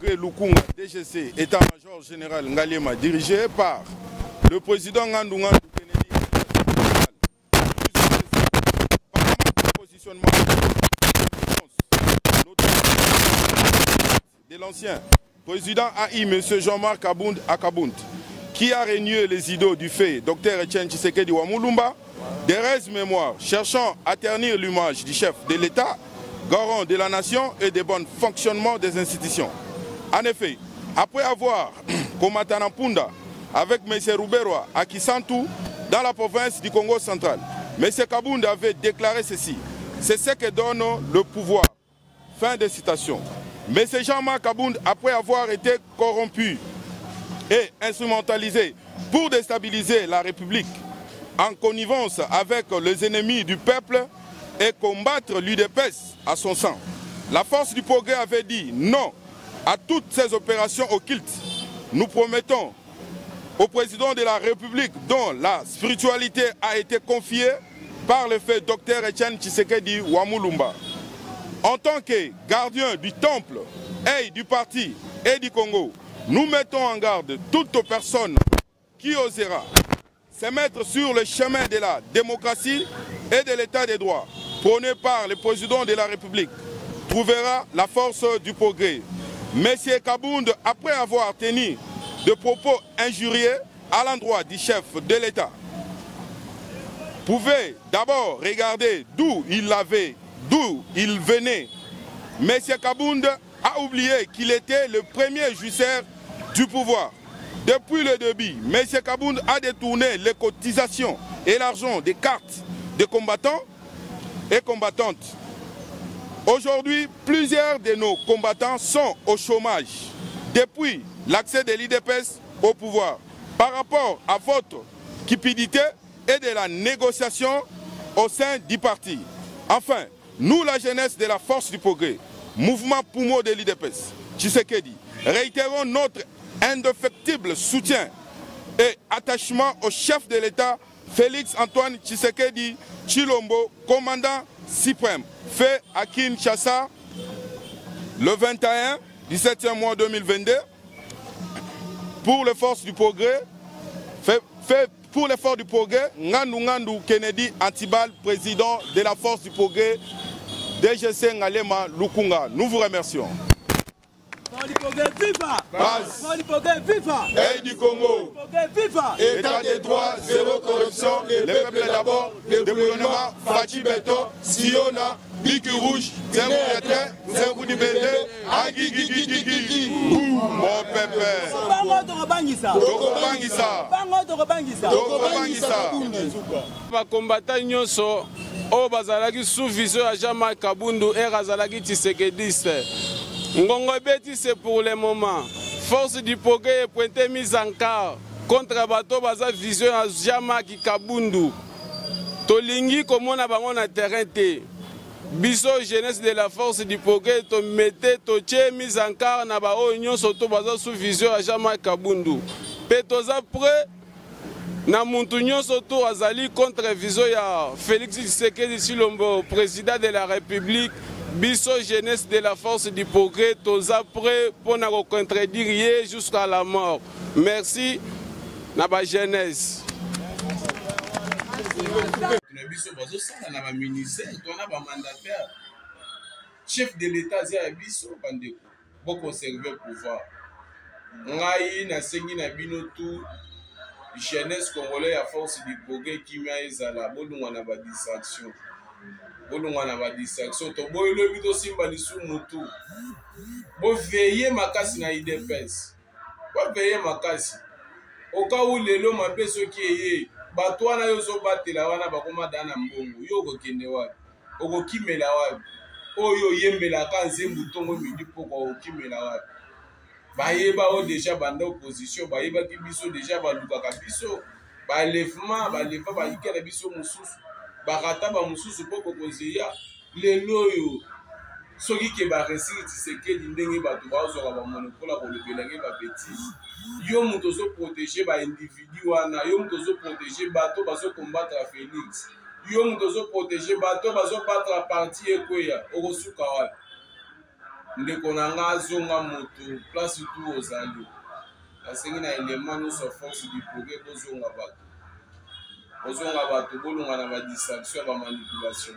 Progrès Lukunga, DGC, état-major général Ngalema, dirigé par le président Ngandou Kennedy, positionnement de l'ancien président AI, M. Jean-Marc Akabound, qui a régné les idoles du fait, Dr Etienne Tshisekedi Wamulumba, des restes mémoires cherchant à ternir l'image du chef de l'État, garant de la nation et des bons fonctionnements des institutions. En effet, après avoir combattu Nampunda avec M. Rouberoa à Kisantu dans la province du Congo central, M. Kabound avait déclaré ceci: c'est ce que donne le pouvoir. Fin de citation. M. Jean-Marc Kabound, après avoir été corrompu et instrumentalisé pour déstabiliser la République, en connivence avec les ennemis du peuple et combattre l'UDPS à son sang. La force du progrès avait dit non à toutes ces opérations occultes. Nous promettons au président de la République, dont la spiritualité a été confiée par le fait Dr Etienne Tshisekedi Wamulumba, en tant que gardien du temple et du parti et du Congo, nous mettons en garde toute personne qui osera se mettre sur le chemin de la démocratie et de l'état des droits, prôné par le président de la République, trouvera la force du progrès. Monsieur Kabound, après avoir tenu des propos injurieux à l'endroit du chef de l'État, pouvait d'abord regarder d'où il venait. Monsieur Kabound a oublié qu'il était le premier jouisseur du pouvoir. Depuis le début, M. Kabound a détourné les cotisations et l'argent des cartes des combattants et combattantes. Aujourd'hui, plusieurs de nos combattants sont au chômage depuis l'accès de l'IDPS au pouvoir. Par rapport à votre cupidité et de la négociation au sein du parti. Enfin, nous, la jeunesse de la force du progrès, mouvement poumon de l'IDPS, Tshisekedi, réitérons notre indéfectible soutien et attachement au chef de l'État, Félix Antoine Tshisekedi Tshilombo, commandant suprême, fait à Kinshasa le 21 du 7e mois 2022 pour les forces du progrès, pour l'effort du progrès, Ngandou Kennedy Antibal, président de la force du progrès, DGC Ngalema Lukunga. Nous vous remercions. Et du Congo, État des droits, zéro corruption, le peuple d'abord, le gouvernement, Fachi Beto, Siona, Biki Rouge, Zéro Etre, Zéro Dibende, Agigigigigigi, mon pépé. Bakombata nyonso o bazalaki sous vision ya Jean-Marc Kabundu et azalaki Tshisekediste. Ngongo beti c'est pour le moment. Force du progrès est pointée mise en cas contre bato baza vision ya Jean-Marc Kabundu. Tolingi komona bango na terrain te. Biso jeunesse de la force du progrès to mette to tche mise en cas na ba o nyonso to baza sous vision ya Jean-Marc Kabundu. Petoza prêt na muntu nyonso to azali contre vision ya Félix Tshisekedi Tshilombo, président de la République. Biso jeunesse de la force du progrès, toza prêt pour nous contredire jusqu'à la mort. Merci, Naba jeunesse. Chef de l'État, Zia Biso, Bandeko, pour conserver le pouvoir. Ngai na sengi na bino tout jeunesse congolais à force du progrès qui m'a ezala bolungwa na ba distraction. Bolungwa na ba distraction to boyelo bito simba lisu mutu. Bo veiller makasi na IDPS. Bo veiller makasi. Oka u lelo mapeso ki eye bato wana yo zo batela wana bakoma dana mbongo yo kokende wapi. Okokimela wapi. Oyo yembela ka nzembu tongo midi poko okimela wapi. Bayeba o déjà banda opposition bayeba ki biso déjà balukaka biso balèvement baleva bayikela biso mususu barata ba mususu poko kozeya lelo yo soki ke ba resili Tshisekedi ndenge bato bazoka ba monopola ko lebelenge ba bêtise yo muto zo protéger ba individu wana yo muto zo protéger bato bazo combattre Félix yo muto zo protéger bato bazo battre parti ekoya okosuka wapi ndeko na nga azonga moto place tout ozali nasengi na élément nyonso force du progrès bozonga bato bolonga na badistraction ya bamanipulation.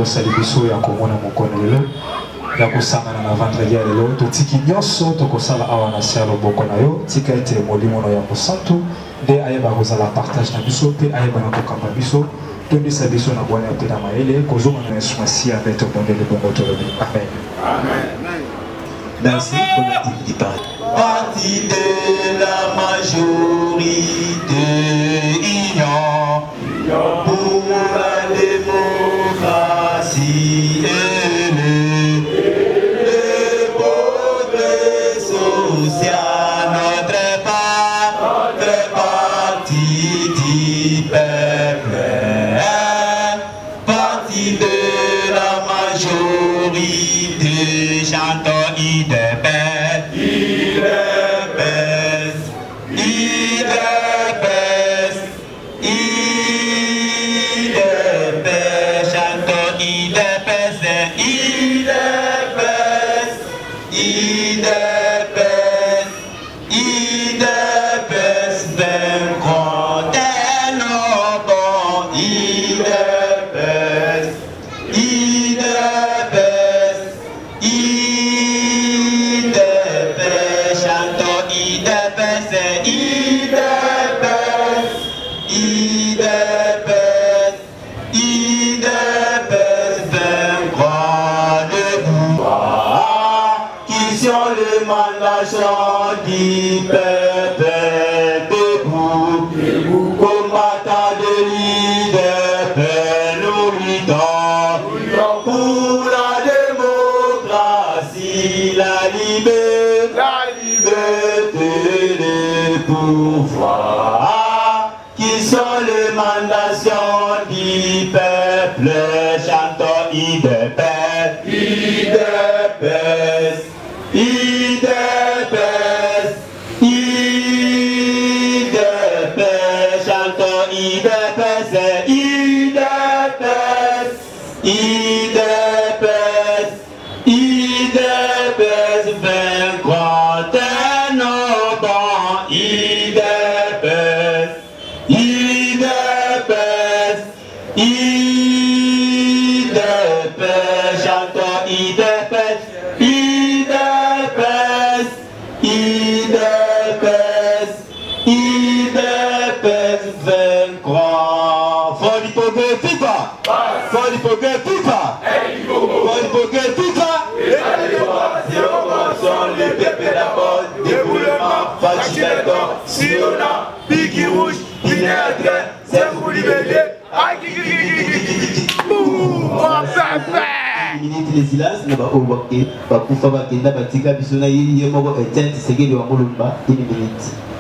Salibiso ya komona mokone lelo ya kosangana na vendredi ya lelo totiki nyonso tokosala awa na se ya loboko na yo tika ete molimo na ya mosantu nde ayeba kozala partage na biso mpe ayeba na kokamba biso tondisa biso na bwana ya mpe na mayele kozonga na esumasi ya mbeto bondele bongo tolobi amen. Merci pour l'activité partie de la majorité union pour la démocratie et le progrès social, notre parti du peuple, parti de la majorité, chantons IDPS, IDPS, IDPS, IDPS, chantons IDPS, IDPS, IDPS, IDPS, vaincront nos bons, IDPS, IDPS, IDPS, chantons IDPS, IDPS, IDPS, IDPS, vaincront debout. Qui sont les mandats du peuple debout, combattant de l'IDPS, nous luttons pour la démocratie, la liberté, les pouvoirs. Qui sont les mandations du peuple, chantons IDPS, IDPS, IDPS, IDPS, chantons IDPS, IDPS, IDPS, IDPS, vaincront nos bons, IDPS. IDPS vaincra. Fort Lipogué FIFA. Fort Lipogué FIFA. Fort Lipogué FIFA. Les pépés d'abord, déboulement, facilitateur, Siona, Biggie Rouge, Guinée-Adrien, c'est vous libérer. Minute les silences, ne va pas kufa bakenda batika bisona yiri yemo Etienne Tshisekedi wa Mulumba 1 minute.